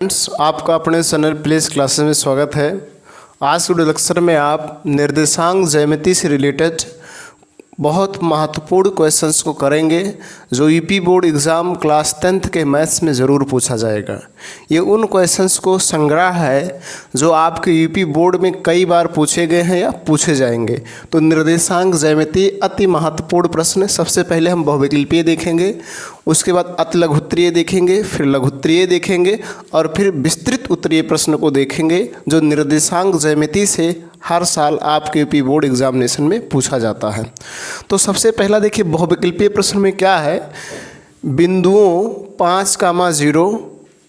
Friends, आपका अपने channel place classes में स्वागत है। आज के लेक्चर में आप निर्देशांक ज्यामिति से रिलेटेड बहुत महत्वपूर्ण क्वेश्चंस को करेंगे जो UP board exam class 10th के मैथ्स में ज़रूर पूछा जाएगा। ये उन क्वेश्चंस को संग्रह है जो आपके यूपी बोर्ड में कई बार पूछे गए हैं या पूछे जाएंगे। तो निर्देशांक ज्यामिति अति महत्वपूर्ण प्रश्न है। सबसे पहले हम बहुविकल्पीय देखेंगे, उसके बाद अतिलघुत्तरीय देखेंगे, फिर लघुत्तरीय देखेंगे और फिर विस्तृत उत्तरीय प्रश्न को देखेंगे जो निर्देशांक ज्यामिति से हर साल आपके यूपी बोर्ड एग्जामिनेशन में पूछा जाता है। तो सबसे पहला देखिए, बहुविकल्पीय प्रश्न में क्या है, बिंदुओं 5,0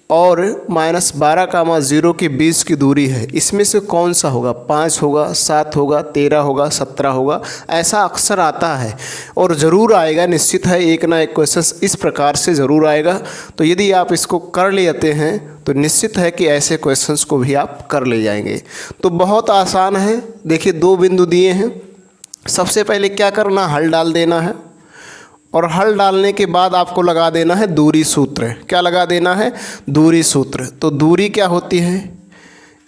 और -12,0 के बीच की दूरी है। इसमें से कौन सा होगा? 5 होगा, 7 होगा, 13 होगा, 17 होगा, ऐसा अक्सर आता है और ज़रूर आएगा, निश्चित है। एक ना एक क्वेश्चन इस प्रकार से ज़रूर आएगा। तो यदि आप इसको कर लेते हैं तो निश्चित है कि ऐसे क्वेश्चंस को भी आप कर ले जाएंगे। तो बहुत आसान है। देखिए, 2 बिंदु दिए हैं। सबसे पहले क्या करना, हल डाल देना है और हल डालने के बाद आपको लगा देना है दूरी सूत्र। क्या लगा देना है? दूरी सूत्र। तो दूरी क्या होती है?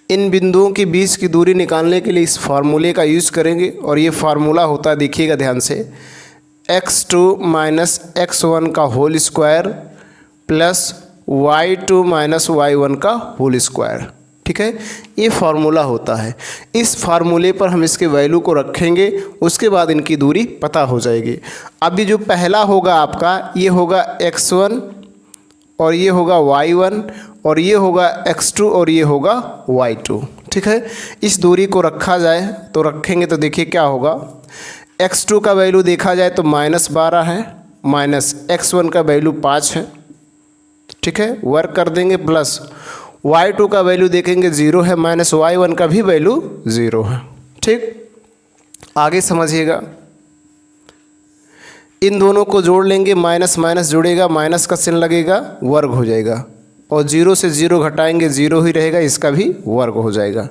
इन बिंदुओं के बीच की दूरी निकालने के लिए इस फार्मूले का यूज़ करेंगे और ये फार्मूला होता है, देखिएगा ध्यान से, x2 - x1 का whole square plus y2 - y1 का होल स्क्वायर। ठीक है, ये फार्मूला होता है। इस फार्मूले पर हम इसके वैल्यू को रखेंगे, उसके बाद इनकी दूरी पता हो जाएगी। अभी जो पहला होगा आपका, ये होगा x1 और ये होगा y1 और ये होगा x2 और ये होगा y2। ठीक है, इस दूरी को रखा जाए तो रखेंगे तो देखिए क्या होगा। x2 का वैल्यू देखा जाए तो -12 है, माइनस x1 का वैल्यू 5 है। ठीक है, वर्क कर देंगे, प्लस y2 का वैल्यू देखेंगे 0 है, माइनस y1 का भी वैल्यू 0 है। ठीक, आगे समझिएगा। इन दोनों को जोड़ लेंगे, माइनस माइनस जुड़ेगा, माइनस का चिन्ह लगेगा, वर्ग हो जाएगा और 0 से 0 घटाएंगे, 0 ही रहेगा, इसका भी वर्ग हो जाएगा।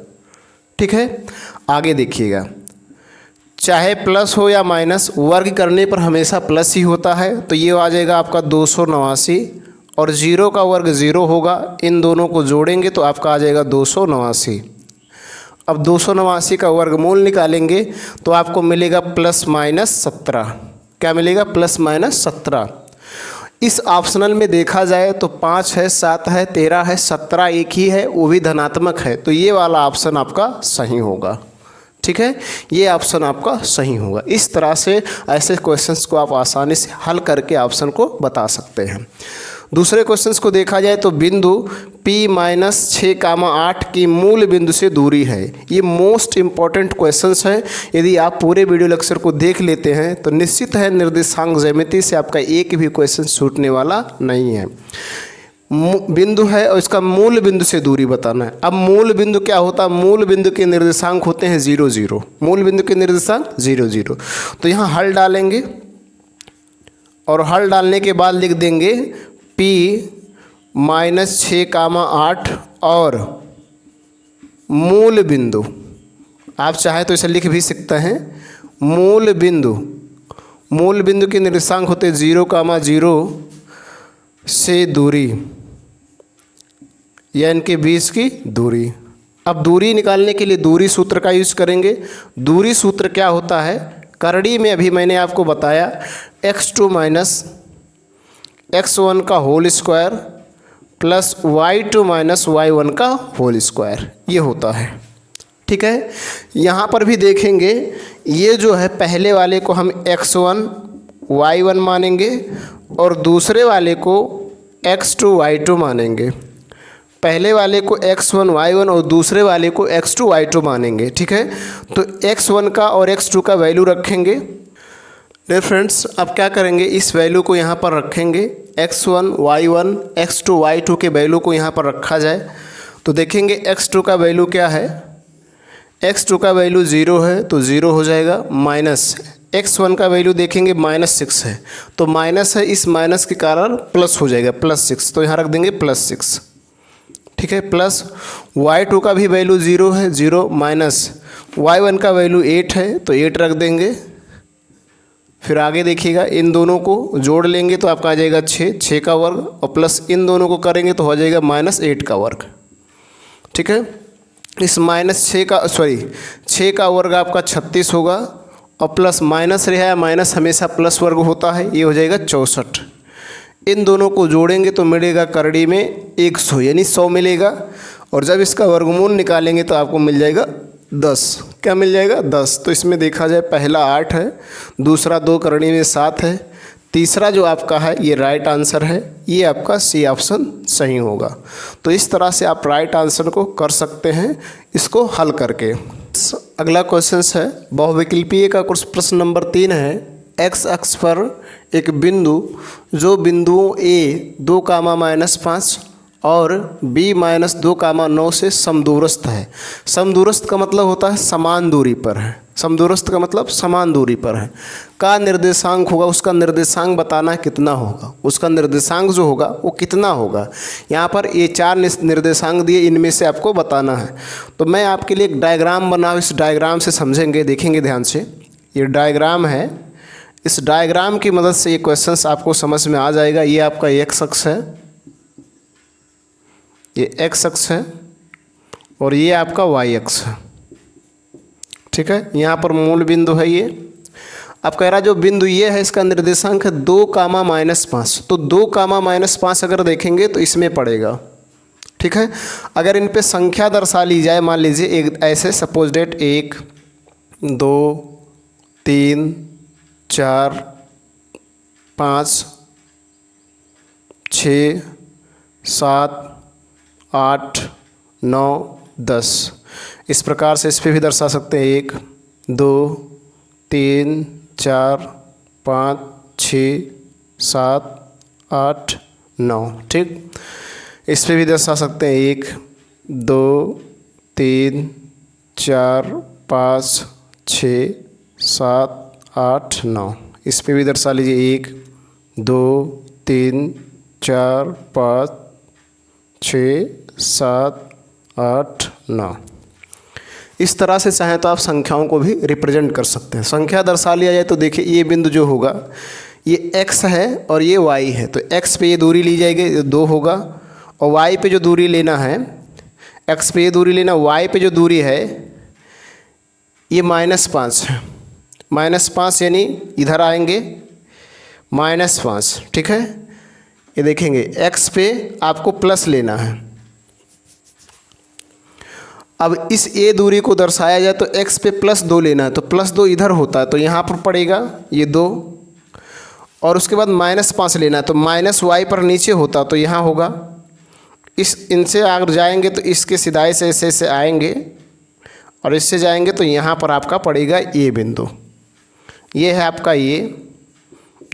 ठीक है, आगे देखिएगा, चाहे प्लस हो या माइनस, वर्ग करने पर हमेशा प्लस ही होता है। तो ये आ जाएगा आपका 289 और 0 का वर्ग 0 होगा। इन दोनों को जोड़ेंगे तो आपका आ जाएगा 289। अब 289 का वर्गमूल निकालेंगे तो आपको मिलेगा +-17। क्या मिलेगा? +-17। इस ऑप्शनल में देखा जाए तो 5 है, 7 है, 13 है, 17 एक ही है, वो भी धनात्मक है। तो ये वाला ऑप्शन आपका सही होगा। ठीक है, ये ऑप्शन आपका सही होगा। इस तरह से ऐसे क्वेश्चंस को आप आसानी से हल करके ऑप्शन को बता सकते हैं। दूसरे क्वेश्चंस को देखा जाए तो बिंदु P - 6,8 की मूल बिंदु से दूरी है। ये मोस्ट इम्पॉर्टेंट क्वेश्चंस है। यदि आप पूरे वीडियो लेक्चर को देख लेते हैं तो निश्चित है निर्देशांक ज्यामिति से आपका एक भी क्वेश्चन छूटने वाला नहीं है। बिंदु है और इसका मूल बिंदु से दूरी बताना है। अब मूल बिंदु क्या होता है? मूल बिंदु के निर्देशांक होते हैं 0, 0। मूल बिंदु के निर्देशांक 0, 0। तो यहाँ हल डालेंगे और हल डालने के बाद लिख देंगे P - 6,8 और मूल बिंदु, आप चाहे तो इसे लिख भी सकते हैं, मूल बिंदु। मूल बिंदु के निर्देशांक होते 0,0 से दूरी या इनके बीच की दूरी। अब दूरी निकालने के लिए दूरी सूत्र का यूज़ करेंगे। दूरी सूत्र क्या होता है? करड़ी में अभी मैंने आपको बताया, x2 - x1 का whole square plus y2 - y1 का होल स्क्वायर, ये होता है। ठीक है, यहाँ पर भी देखेंगे, ये जो है पहले वाले को हम x1 y1 मानेंगे और दूसरे वाले को x2 y2 मानेंगे। पहले वाले को x1 y1 और दूसरे वाले को x2 y2 मानेंगे। ठीक है, तो x1 का और x2 का वैल्यू रखेंगे। फ्रेंड्स, अब क्या करेंगे, इस वैल्यू को यहाँ पर रखेंगे, x1 y1 x2 y2 के वैल्यू को यहाँ पर रखा जाए तो देखेंगे x2 का वैल्यू क्या है? x2 का वैल्यू 0 है तो 0 हो जाएगा, माइनस x1 का वैल्यू देखेंगे -6 है तो माइनस है, इस माइनस के कारण प्लस हो जाएगा, +6, तो यहाँ रख देंगे +6। ठीक है, प्लस y2 का भी वैल्यू 0 है, 0 माइनस y1 का वैल्यू 8 है तो 8 रख देंगे, फिर आगे देखिएगा, इन दोनों को जोड़ लेंगे तो आपका आ जाएगा 6 का वर्ग, और प्लस इन दोनों को करेंगे तो हो जाएगा -8 का वर्ग। ठीक है, इस -6 का वर्ग आपका 36 होगा, और प्लस माइनस रहा है, माइनस हमेशा प्लस वर्ग होता है, ये हो जाएगा 64। इन दोनों को जोड़ेंगे तो मिलेगा करड़ी में 100, यानी 100 मिलेगा, और जब इसका वर्गमूल निकालेंगे तो आपको मिल जाएगा 10। क्या मिल जाएगा? 10। तो इसमें देखा जाए पहला 8 है, दूसरा 2 करड़ी में 7 है, तीसरा जो आपका है ये राइट आंसर है, ये आपका सी ऑप्शन सही होगा। तो इस तरह से आप राइट आंसर को कर सकते हैं इसको हल करके। अगला क्वेश्चन है बहुविकल्पीय का प्रश्न नंबर 3 है। एक्स अक्ष पर एक बिंदु जो बिंदुओं ए 2, -5 और b -2, 9 से समदूरस्थ है। समदूरस्थ का मतलब होता है समान दूरी पर है। समदूरस्थ का मतलब समान दूरी पर है। का निर्देशांक होगा, उसका निर्देशांक बताना है कितना होगा, उसका निर्देशांक जो होगा वो कितना होगा। यहाँ पर ये 4 निर्देशांक दिए, इनमें से आपको बताना है। तो मैं आपके लिए एक डायग्राम बना, इस डायग्राम से समझेंगे, देखेंगे ध्यान से। ये डायग्राम है, इस डायग्राम की मदद से ये क्वेश्चंस आपको समझ में आ जाएगा। ये आपका एक्स अक्ष है, ये एक्स अक्ष है, और ये आपका वाई अक्ष है। ठीक है, यहाँ पर मूल बिंदु है ये। अब कह रहा जो बिंदु ये है इसका निर्देशांक है 2, -5। तो 2, -5 अगर देखेंगे तो इसमें पड़ेगा। ठीक है, अगर इन पे संख्या दर्शा ली जाए, मान लीजिए एक ऐसे सपोज डेट 1, 2, 3, 4, 5, 6, 7, 8, 9, 10, इस प्रकार से इस पे भी दर्शा सकते हैं। 1, 2, 3, 4, 5, 6, 7, 8, 9। ठीक, इस पे भी दर्शा सकते हैं। 1, 2, 3, 4, 5, 6, 7, 8, 9, इस पे भी दर्शा लीजिए। 1, 2, 3, 4, 5, 6, 7, 8, 9। इस तरह से चाहें तो आप संख्याओं को भी रिप्रेजेंट कर सकते हैं। संख्या दर्शा लिया जाए तो देखिए ये बिंदु जो होगा ये x है और ये y है। तो x पे ये दूरी ली जाएगी, 2 होगा, और y पे जो दूरी लेना है, x पे ये दूरी लेना, y पे जो दूरी है ये -5 है। -5 यानी इधर आएंगे -5। ठीक है, ये देखेंगे x पे आपको प्लस लेना है। अब इस a दूरी को दर्शाया जाए तो x पे +2 लेना है, तो +2 इधर होता है तो यहाँ पर पड़ेगा ये 2, और उसके बाद -5 लेना है तो -y पर नीचे होता तो यहाँ होगा। इस इनसे अगर जाएंगे तो इसके सिधाई से ऐसे आएंगे, और इससे जाएंगे तो यहाँ पर आपका पड़ेगा ये बिंदु। ये है आपका ये,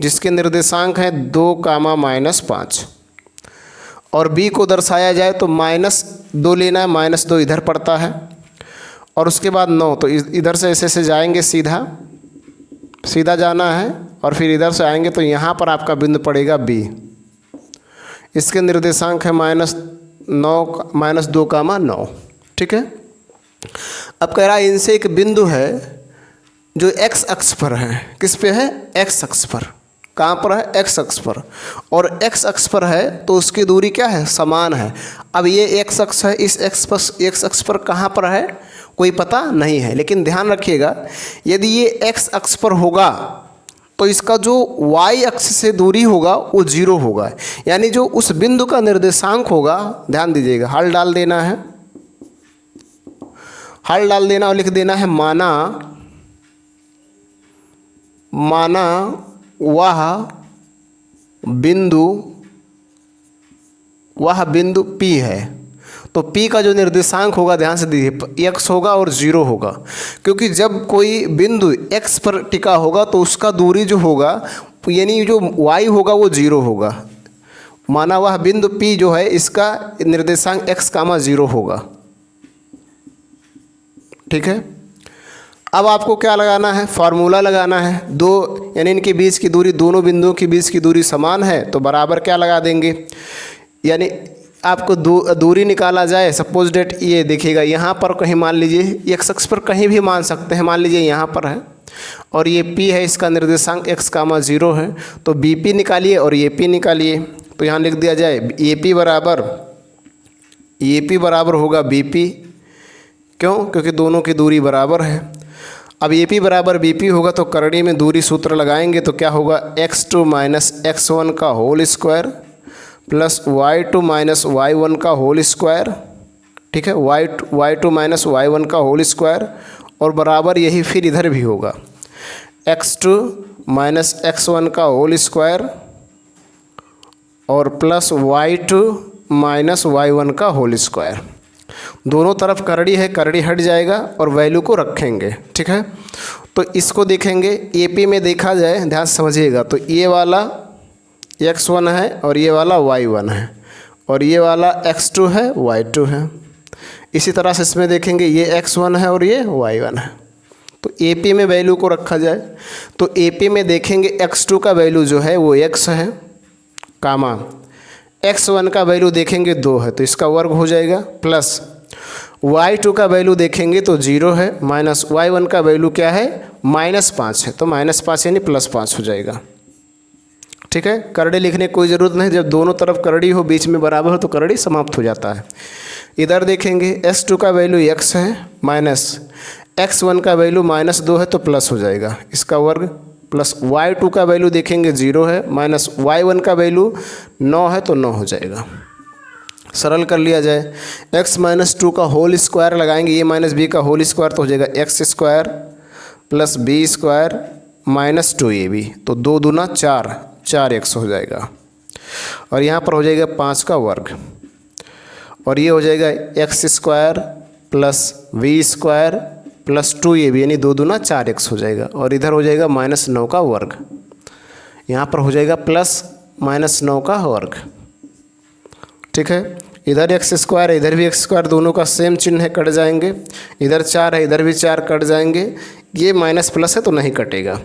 जिसके निर्देशांक है 2, -5, और b को दर्शाया जाए तो -2 लेना है, -2 इधर पड़ता है, और उसके बाद 9, तो इधर से ऐसे जाएंगे, सीधा जाना है, और फिर इधर से आएंगे तो यहाँ पर आपका बिंदु पड़ेगा b। इसके निर्देशांक है -2, 9। ठीक है, अब कह रहा है इनसे एक बिंदु है जो x अक्ष पर है। किस पे है? x अक्ष पर। कहाँ पर है? x अक्ष पर। और x अक्ष पर है तो उसकी दूरी क्या है? समान है। अब ये x अक्ष है, इस x अक्ष पर कहाँ पर है कोई पता नहीं है, लेकिन ध्यान रखिएगा यदि ये x अक्ष पर होगा तो इसका जो y अक्ष से दूरी होगा वो 0 होगा, यानी जो उस बिंदु का निर्देशांक होगा, ध्यान दीजिएगा, हल डाल देना है, हल डाल देना और लिख देना है माना वह बिंदु P है। तो P का जो निर्देशांक होगा, ध्यान से दीजिए, x होगा और 0 होगा, क्योंकि जब कोई बिंदु x पर टिका होगा तो उसका दूरी जो होगा, यानी जो y होगा वो 0 होगा। माना वह बिंदु P जो है इसका निर्देशांक x, 0 होगा। ठीक है, अब आपको क्या लगाना है? फार्मूला लगाना है। दो यानी इनके बीच की दूरी, दोनों बिंदुओं के बीच की दूरी समान है तो बराबर क्या लगा देंगे, यानी आपको दूरी निकाला जाए। सपोज डेट ये देखिएगा, यहाँ पर कहीं मान लीजिए x अक्ष पर कहीं भी मान सकते हैं, मान लीजिए यहाँ पर है और ये P है, इसका निर्देशांक x, 0 है। तो BP निकालिए और ये P निकालिए। तो यहाँ लिख दिया जाए AP बराबर होगा BP। क्यों? क्योंकि दोनों की दूरी बराबर है। अब AP बराबर BP होगा तो करड़ी में दूरी सूत्र लगाएंगे तो क्या होगा, x2 माइनस x1 का whole square plus y2 minus y1 का होल स्क्वायर। ठीक है, y2 माइनस y1 का होल स्क्वायर, और बराबर यही फिर इधर भी होगा x2 माइनस x1 का होल स्क्वायर और प्लस y2 माइनस y1 का होल स्क्वायर। दोनों तरफ करड़ी है, करड़ी हट जाएगा और वैल्यू को रखेंगे। ठीक है, तो इसको देखेंगे AP में देखा जाए, ध्यान से समझिएगा। तो ये वाला x1 है और ये वाला y1 है और ये वाला x2 है, y2 है। इसी तरह से इसमें देखेंगे ये x1 है और ये y1 है। तो AP में वैल्यू को रखा जाए तो AP में देखेंगे x2 का वैल्यू जो है वो x है, कामा x1 का वैल्यू देखेंगे 2 है तो इसका वर्ग हो जाएगा, प्लस y2 का वैल्यू देखेंगे तो 0 है, माइनस y1 का वैल्यू क्या है, -5 है। तो -5 यानी +5 हो जाएगा। ठीक है, करड़ी लिखने की कोई ज़रूरत नहीं, जब दोनों तरफ करड़ी हो, बीच में बराबर हो तो करड़ी समाप्त हो जाता है। इधर देखेंगे x2 का वैल्यू x है, माइनस x1 का वैल्यू -2 है तो प्लस हो जाएगा, इसका वर्ग, प्लस y2 का वैल्यू देखेंगे 0 है, माइनस y1 का वैल्यू 9 है तो 9 हो जाएगा। सरल कर लिया जाए, x माइनस 2 का होल स्क्वायर लगाएंगे, ये माइनस b का होल स्क्वायर तो हो जाएगा x square plus b square minus 2ab, तो 2 दूना 4, 4x हो जाएगा। और यहाँ पर हो जाएगा 5 का वर्ग, और ये हो जाएगा x square plus v square plus 2ab, यानी 2 दूना 4x हो जाएगा। और इधर हो जाएगा -9 का वर्ग, यहाँ पर हो जाएगा प्लस -9 का वर्ग। ठीक है, इधर x स्क्वायर है, इधर भी x स्क्वायर, दोनों का सेम चिन्ह है, कट जाएंगे। इधर 4 है, इधर भी 4 कट जाएंगे। ये माइनस प्लस है तो नहीं कटेगा।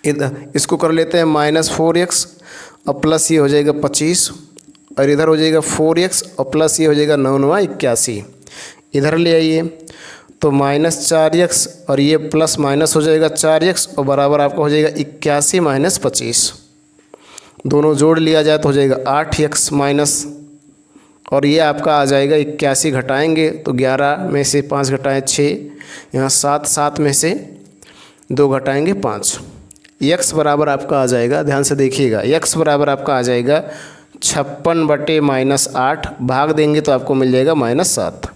इधर इसको कर लेते हैं -4x और प्लस ये हो जाएगा 25, और इधर हो जाएगा 4x और प्लस ये हो जाएगा 9 9 81। इधर ले आइए तो -4x और ये प्लस माइनस हो जाएगा 4x और बराबर आपका हो जाएगा 81 माइनस 25। दोनों जोड़ लिया जाए तो हो जाएगा 8x माइनस, और ये आपका आ जाएगा 81 घटाएंगे तो 11 में से 5 घटाएं 6, यहाँ 7, 7 में से 2 घटाएंगे 5। x बराबर आपका आ जाएगा, ध्यान से देखिएगा, x बराबर आपका आ जाएगा 56/-8, भाग देंगे तो आपको मिल जाएगा -7।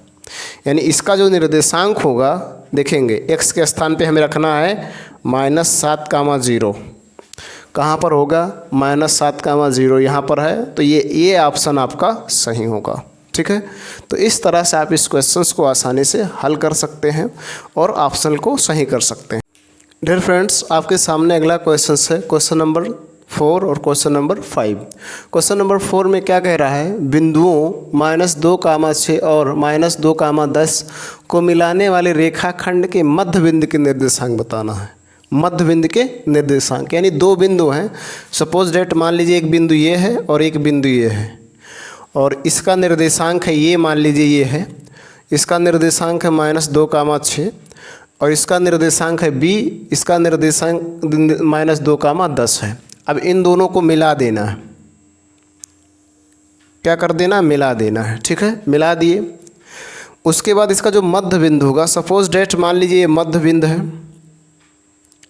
यानी इसका जो निर्देशांक होगा, देखेंगे x के स्थान पे हमें रखना है -7, 0। कहाँ पर होगा, -7, 0 यहाँ पर है, तो ये ऑप्शन आपका सही होगा। ठीक है, तो इस तरह से आप इस क्वेश्चंस को आसानी से हल कर सकते हैं और ऑप्शन को सही कर सकते हैं। डियर फ्रेंड्स, आपके सामने अगला क्वेश्चन है, क्वेश्चन नंबर 4 और क्वेश्चन नंबर 5। क्वेश्चन नंबर 4 में क्या कह रहा है, बिंदुओं -2, 6 और -2, 10 को मिलाने वाले रेखाखंड के मध्य बिंदु के निर्देशांक बताना है। मध्य बिंदु के निर्देशांक, यानी 2 बिंदु हैं, सपोज डेट मान लीजिए एक बिंदु ये है और एक बिंदु ये है, और इसका निर्देशांक है ये, मान लीजिए ये है, इसका निर्देशांक है -2, 6 और इसका निर्देशांक है b, इसका निर्देशांक -2, 10 है। अब इन दोनों को मिला देना है, क्या कर देना, मिला देना है। ठीक है, मिला दिए। उसके बाद इसका जो मध्य बिंदु होगा, सपोज डेट मान लीजिए ये मध्य बिंदु है,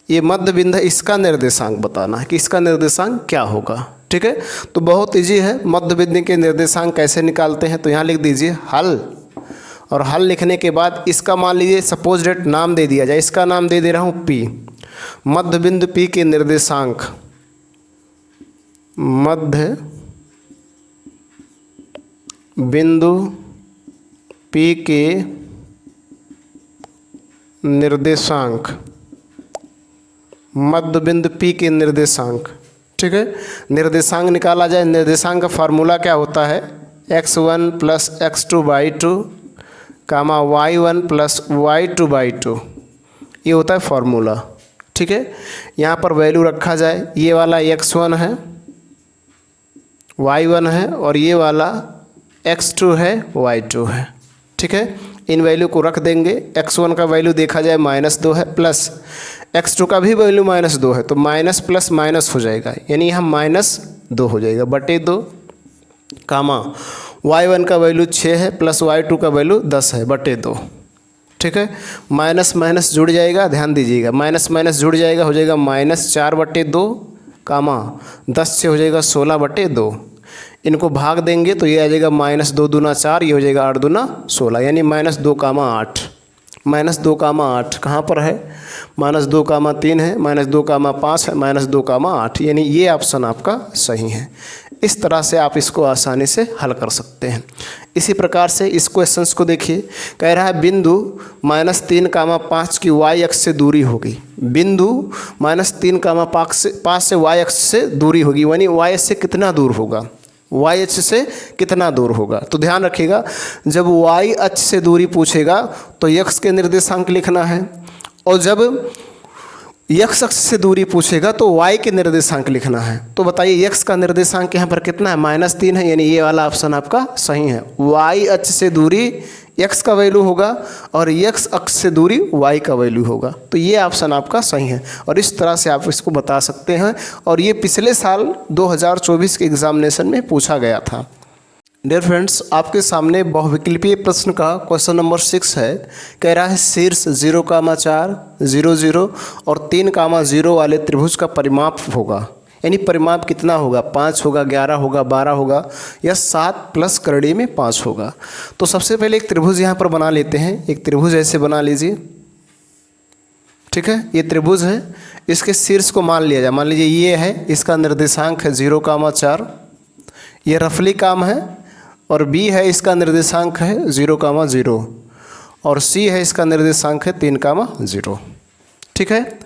ये मध्य बिंदु है, इसका निर्देशांक बताना है कि इसका निर्देशांक क्या होगा। ठीक है, तो बहुत इजी है, मध्य बिंदु के निर्देशांक कैसे निकालते हैं। तो यहाँ लिख दीजिए हल, और हल लिखने के बाद इसका मान लीजिए सपोज डेट नाम दे दिया जाए, इसका नाम दे दे रहा हूँ P। मध्य बिंदु P के निर्देशांक, मध्य बिंदु P के निर्देशांक, मध्य बिंदु P के निर्देशांक। ठीक है, निर्देशांक निकाला जाए। निर्देशांक का फार्मूला क्या होता है, x1 plus x2/2 y1 plus y2/2, ये होता है फार्मूला। ठीक है, यहाँ पर वैल्यू रखा जाए, ये वाला x1 है, y1 है, और ये वाला x2 है, y2 है। ठीक है, इन वैल्यू को रख देंगे। x1 का वैल्यू देखा जाए -2 है, प्लस x2 का भी वैल्यू -2 है, तो माइनस प्लस माइनस हो जाएगा, यानी यहाँ -2 हो जाएगा बटे 2, कामा y1 का वैल्यू 6 है प्लस y2 का वैल्यू 10 है बटे 2। ठीक है, माइनस माइनस जुड़ जाएगा, ध्यान दीजिएगा, माइनस माइनस जुड़ जाएगा, हो जाएगा -4 बटे 2, कामा 10 से हो जाएगा 16 बटे 2। इनको भाग देंगे तो ये आ जाएगा -2 दूना 4, ये हो जाएगा 8 दूना 16, यानी -2, 8, -2, 8 कहाँ पर है, -2, 3 है, -2, 5 है, -2, 8, यानी ये ऑप्शन आपका सही है। इस तरह से आप इसको आसानी से हल कर सकते हैं। इसी प्रकार से इस क्वेश्चंस को देखिए, कह रहा है बिंदु -3, 5 की y अक्ष से दूरी होगी। बिंदु -3, 5 से y अक्ष से दूरी होगी, यानी y से कितना दूर होगा, y अक्ष से कितना दूर होगा। तो ध्यान रखिएगा, जब y अक्ष से दूरी पूछेगा तो x के निर्देशांक लिखना है, और जब x अक्ष से दूरी पूछेगा तो y के निर्देशांक लिखना है। तो बताइए x का निर्देशांक यहाँ पर कितना है, -3 है, यानी ये वाला ऑप्शन आपका सही है। y अक्ष से दूरी x का वैल्यू होगा और x अक्ष से दूरी y का वैल्यू होगा, तो ये ऑप्शन आपका सही है। और इस तरह से आप इसको बता सकते हैं, और ये पिछले साल 2024 के एग्जामिनेशन में पूछा गया था। डियर फ्रेंड्स, आपके सामने बहुविकल्पीय प्रश्न का क्वेश्चन नंबर 6 है। कह रहा है शीर्ष 0,4, 0, 0 और 3,0 वाले त्रिभुज का परिमाप होगा, यानी परिमाप कितना होगा, 5 होगा, 11 होगा, 12 होगा, या 7 प्लस करड़ी में 5 होगा। तो सबसे पहले एक त्रिभुज यहाँ पर बना लेते हैं। एक त्रिभुज ऐसे बना लीजिए, ठीक है, ये त्रिभुज है, इसके शीर्ष को मान लिया जाए, मान लीजिए ये है, इसका निर्देशांक है 0,4, ये रफली काम है, और B है, इसका निर्देशांक है 0,0, और C है, इसका निर्देशांक है 3,0। ठीक है,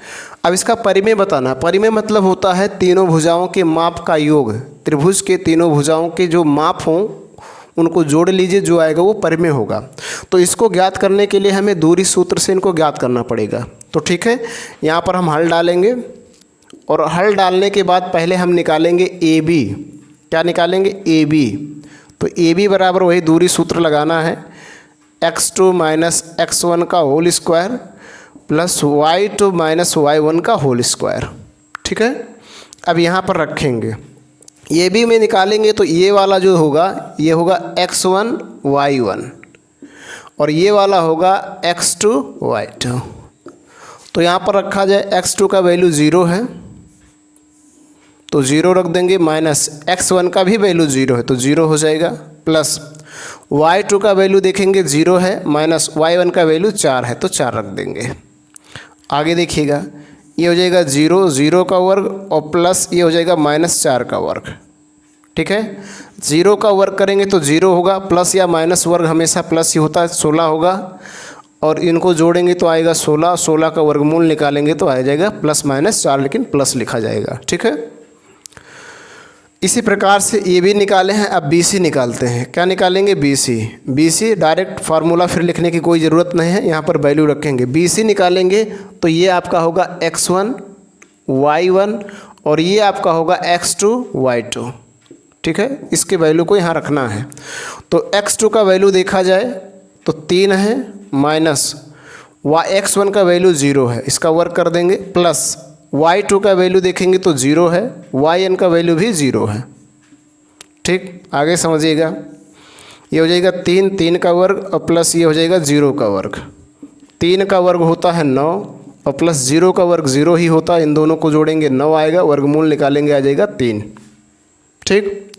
अब इसका परिमेय बताना है। परिमेय मतलब होता है तीनों भुजाओं के माप का योग। त्रिभुज के तीनों भुजाओं के जो माप हों उनको जोड़ लीजिए, जो आएगा वो परिमेय होगा। तो इसको ज्ञात करने के लिए हमें दूरी सूत्र से इनको ज्ञात करना पड़ेगा। तो ठीक है, यहाँ पर हम हल डालेंगे, और हल डालने के बाद पहले हम निकालेंगे AB। क्या निकालेंगे, AB। तो AB बराबर वही दूरी सूत्र लगाना है, x2 - x1 का whole square plus y2 - y1 का होल स्क्वायर। ठीक है, अब यहाँ पर रखेंगे, AB में निकालेंगे तो ये वाला जो होगा ये होगा x1 y1, और ये वाला होगा x2 y2। तो यहाँ पर रखा जाए, x2 का वैल्यू 0 है तो 0 रख देंगे, माइनस x1 का भी वैल्यू 0 है तो 0 हो जाएगा, प्लस y2 का वैल्यू देखेंगे 0 है, माइनस y1 का वैल्यू 4 है तो 4 रख देंगे। आगे देखिएगा, ये हो जाएगा 0, 0 का वर्ग, और प्लस ये हो जाएगा -4 का वर्ग। ठीक है, 0 का वर्ग करेंगे तो 0 होगा, प्लस या माइनस वर्ग हमेशा प्लस ही होता है, 16 होगा, और इनको जोड़ेंगे तो आएगा 16, 16 का वर्गमूल निकालेंगे तो आ जाएगा +-4, लेकिन प्लस लिखा जाएगा। ठीक है, इसी प्रकार से ये भी निकाले हैं। अब BC निकालते हैं। क्या निकालेंगे, BC डायरेक्ट फार्मूला फिर लिखने की कोई ज़रूरत नहीं है, यहाँ पर वैल्यू रखेंगे। BC निकालेंगे तो ये आपका होगा x1 y1, और ये आपका होगा x2 y2। ठीक है, इसके वैल्यू को यहाँ रखना है। तो x2 का वैल्यू देखा जाए तो 3 है, माइनस x1 का वैल्यू 0 है, इसका वर्क कर देंगे, प्लस y2 का वैल्यू देखेंगे तो 0 है, yn का वैल्यू भी 0 है। ठीक, आगे समझिएगा, ये हो जाएगा 3 का वर्ग, और प्लस ये हो जाएगा 0 का वर्ग। 3 का वर्ग होता है 9, और प्लस 0 का वर्ग 0 ही होता है, इन दोनों को जोड़ेंगे 9 आएगा, वर्गमूल निकालेंगे आ जाएगा 3। ठीक,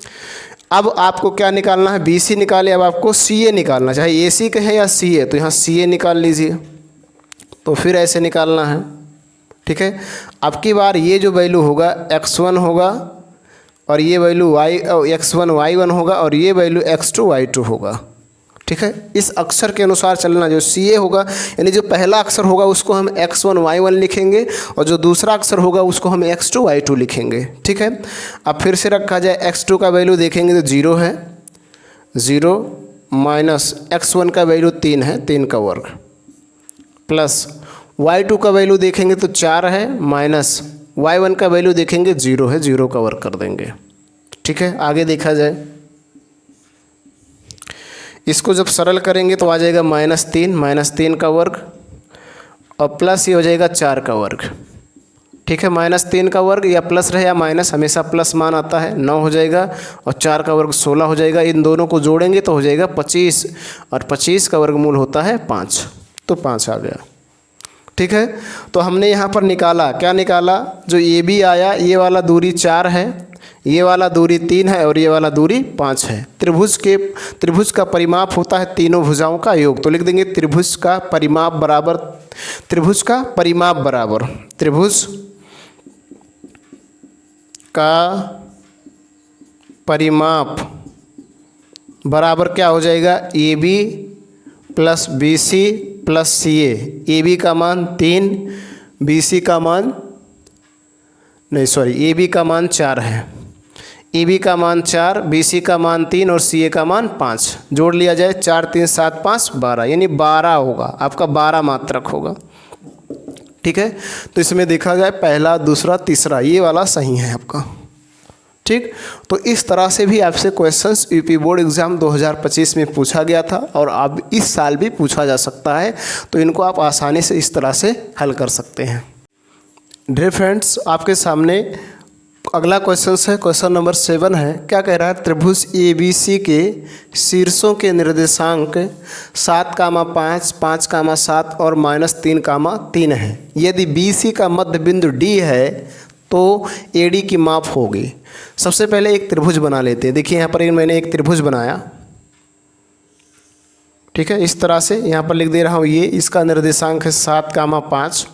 अब आपको क्या निकालना है, BC निकाले, अब आपको CA निकालना, चाहे AC कहें या CA, तो यहाँ CA निकाल लीजिए। तो फिर ऐसे निकालना है। ठीक है, अब की बार ये जो वैल्यू होगा x1 होगा, और ये वैल्यू x1 y1 होगा, और ये वैल्यू x2 y2 होगा। ठीक है, इस अक्षर के अनुसार चलना। जो CA होगा, यानी जो पहला अक्षर होगा उसको हम x1 y1 लिखेंगे, और जो दूसरा अक्षर होगा उसको हम x2 y2 लिखेंगे। ठीक है, अब फिर से रखा जाए, x2 का वैल्यू देखेंगे तो 0 है, 0 माइनस x1 का वैल्यू 3 है, 3 का वर्ग, प्लस y2 का वैल्यू देखेंगे तो 4 है, माइनस y1 का वैल्यू देखेंगे 0 है, 0 का वर्ग कर देंगे। ठीक है, आगे देखा जाए, इसको जब सरल करेंगे तो आ जाएगा -3 का वर्ग और प्लस ये हो जाएगा 4 का वर्ग। ठीक है, -3 का वर्ग या प्लस रहे या माइनस, हमेशा प्लस मान आता है, 9 हो जाएगा और 4 का वर्ग 16 हो जाएगा। इन दोनों को जोड़ेंगे तो हो जाएगा 25 और 25 का वर्गमूल होता है 5, तो 5 आ गया। ठीक है, तो हमने यहाँ पर निकाला, क्या निकाला, जो ये भी आया, ये वाला दूरी 4 है, ये वाला दूरी 3 है और ये वाला दूरी 5 है। त्रिभुज का परिमाप होता है तीनों भुजाओं का योग। तो लिख देंगे त्रिभुज का परिमाप बराबर त्रिभुज का परिमाप बराबर क्या हो जाएगा, AB plus BC plus CA। AB का मान 3, BC का मान AB का मान 4 है, AB का मान 4, BC का मान 3 और CA का मान 5। जोड़ लिया जाए 4 3 7 5 12, यानी 12 होगा, आपका 12 मात्रक होगा। ठीक है, तो इसमें देखा जाए पहला, दूसरा, तीसरा, ये वाला सही है आपका। ठीक, तो इस तरह से भी आपसे क्वेश्चंस यूपी बोर्ड एग्ज़ाम 2025 में पूछा गया था और अब इस साल भी पूछा जा सकता है, तो इनको आप आसानी से इस तरह से हल कर सकते हैं। डियर फ्रेंड्स, आपके सामने अगला क्वेश्चन है, क्वेश्चन नंबर 7 है। क्या कह रहा है, त्रिभुज ABC के शीर्षों के निर्देशांक 7,5, 5,7 और -3,3 है। यदि BC का मध्य बिंदु D है तो AD की माप होगी। सबसे पहले एक त्रिभुज बना लेते हैं। देखिए यहाँ पर मैंने एक त्रिभुज बनाया। ठीक है, इस तरह से यहाँ पर लिख दे रहा हूँ, ये इसका निर्देशांक है 7,5,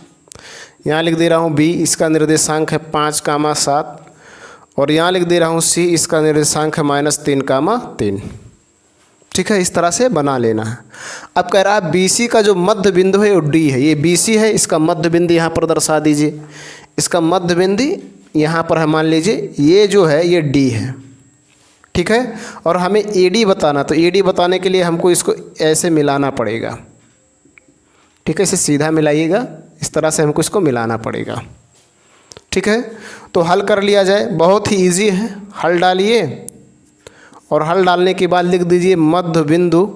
यहाँ लिख दे रहा हूँ B, इसका निर्देशांक है 5,7 और यहाँ लिख दे रहा हूँ C, इसका निर्देशांक है -3,3। ठीक है, इस तरह से बना लेना है। अब कह रहा है BC का जो मध्य बिंदु है वो D है। ये BC है, इसका मध्य बिंदु यहाँ पर दर्शा दीजिए। इसका मध्य बिंदु यहाँ पर है, मान लीजिए ये जो है ये D है। ठीक है, और हमें AD बताना, तो AD बताने के लिए हमको इसको ऐसे मिलाना पड़ेगा। ठीक है, इसे सीधा मिलाइएगा, इस तरह से हमको इसको मिलाना पड़ेगा। ठीक है, तो हल कर लिया जाए, बहुत ही इजी है। हल डालिए और हल डालने के बाद लिख दीजिए मध्य बिंदु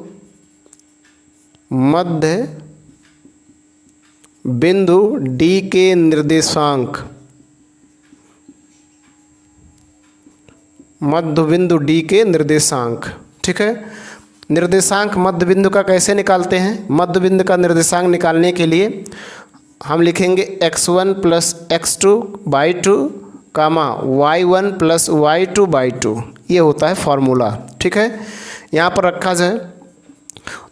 D के निर्देशांक, मध्य बिंदु D के निर्देशांक। ठीक है, निर्देशांक मध्य बिंदु का कैसे निकालते हैं, मध्य बिंदु का निर्देशांक निकालने के लिए हम लिखेंगे x1 प्लस x2/2 कामा y1 प्लस y2/2, ये होता है फॉर्मूला। ठीक है, यहाँ पर रखा जाए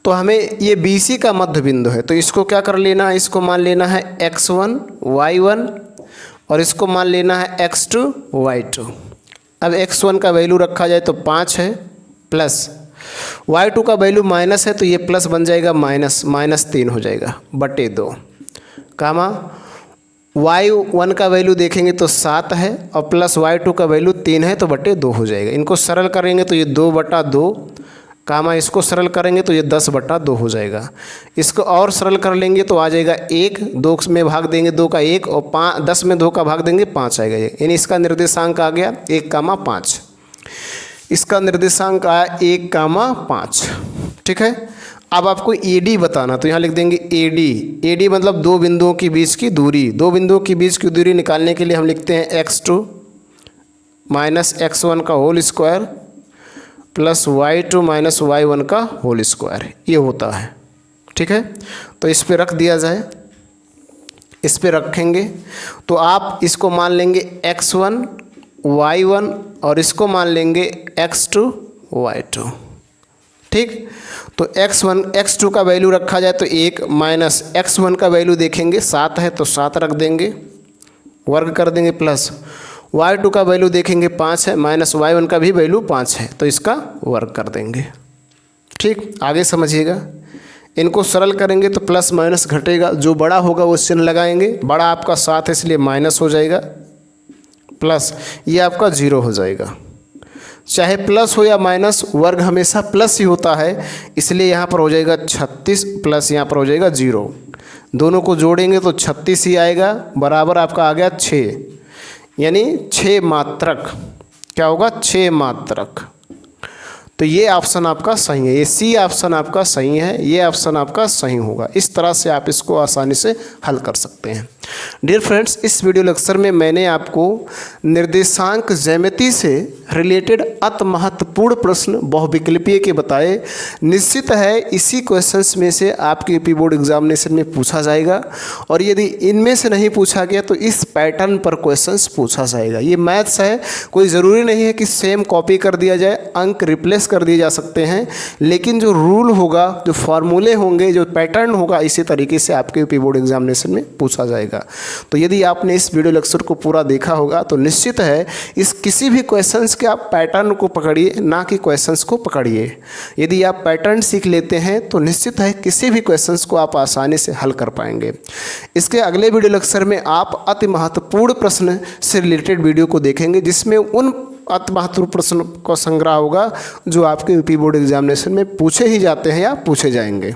तो हमें ये BC का मध्य बिंदु है, तो इसको क्या कर लेना है, इसको मान लेना है x1 y1 और इसको मान लेना है x2 y2। अब x1 का वैल्यू रखा जाए तो 5 है, प्लस y2 का वैल्यू माइनस है तो ये प्लस बन जाएगा, -3 हो जाएगा बटे 2 कामा y1 का वैल्यू देखेंगे तो 7 है और प्लस y2 का वैल्यू 3 है तो बटे 2 हो जाएगा। इनको सरल करेंगे तो ये 2/2 कामा इसको सरल करेंगे तो ये 10/2 हो जाएगा। इसको और सरल कर लेंगे तो आ जाएगा 1, 2 में भाग देंगे 2 का 1 और 10 में 2 का भाग देंगे 5 आएगा। यानी इसका निर्देशांक आ गया 1,5। इसका निर्देशांक आया 1,5। ठीक है, अब आपको AD बताना, तो यहाँ लिख देंगे AD मतलब दो बिंदुओं के बीच की दूरी। दो बिंदुओं के बीच की दूरी निकालने के लिए हम लिखते हैं x2 माइनस x1 का whole square plus y2 minus y1 का होल स्क्वायर, ये होता है। ठीक है, तो इस पे रख दिया जाए, इस पे रखेंगे तो आप इसको मान लेंगे x1 y1 और इसको मान लेंगे x2 y2। ठीक, तो x1 x2 का वैल्यू रखा जाए तो 1 माइनस x1 का वैल्यू देखेंगे 7 है तो 7 रख देंगे, वर्ग कर देंगे, प्लस y2 का वैल्यू देखेंगे 5 है, माइनस y1 का भी वैल्यू 5 है तो इसका वर्ग कर देंगे। ठीक, आगे समझिएगा, इनको सरल करेंगे तो प्लस माइनस घटेगा, जो बड़ा होगा वो चिन्ह लगाएंगे। बड़ा आपका 7 है इसलिए माइनस हो जाएगा, प्लस ये आपका 0 हो जाएगा। चाहे प्लस हो या माइनस, वर्ग हमेशा प्लस ही होता है, इसलिए यहाँ पर हो जाएगा 36 प्लस यहाँ पर हो जाएगा 0। दोनों को जोड़ेंगे तो 36 ही आएगा, बराबर आपका आ गया 6, यानी 6 मात्रक। क्या होगा, 6 मात्रक। तो ये ऑप्शन आपका सही है, ये सी ऑप्शन आपका सही है, ये ऑप्शन आपका सही होगा। इस तरह से आप इसको आसानी से हल कर सकते हैं। डियर फ्रेंड्स, इस वीडियो लेक्चर में मैंने आपको निर्देशांक ज्यामिति से रिलेटेड अति महत्वपूर्ण प्रश्न बहुविकल्पीय के बताए। निश्चित है इसी क्वेश्चंस में से आपके यूपी बोर्ड एग्जामिनेशन में पूछा जाएगा, और यदि इनमें से नहीं पूछा गया तो इस पैटर्न पर क्वेश्चंस पूछा जाएगा। ये मैथ्स है, कोई ज़रूरी नहीं है कि सेम कॉपी कर दिया जाए, अंक रिप्लेस कर दिए जा सकते हैं, लेकिन जो रूल होगा, जो फार्मूले होंगे, जो पैटर्न होगा, इसी तरीके से आपके यूपी बोर्ड एग्जामिनेशन में पूछा जाएगा। तो यदि आपने इस वीडियो लेक्चर को पूरा देखा होगा तो निश्चित है इस किसी भी क्वेश्चंस के आप पैटर्न को पकड़िए, ना कि क्वेश्चंस को पकड़िए। यदि आप पैटर्न सीख लेते हैं तो निश्चित है किसी भी क्वेश्चंस को आप आसानी से हल कर पाएंगे। इसके अगले वीडियो लेक्चर में आप अति महत्वपूर्ण प्रश्न से रिलेटेड वीडियो को देखेंगे, जिसमें उन अति महत्वपूर्ण प्रश्न का संग्रह होगा जो आपके यूपी बोर्ड एग्जामिनेशन में पूछे ही जाते हैं या पूछे जाएंगे।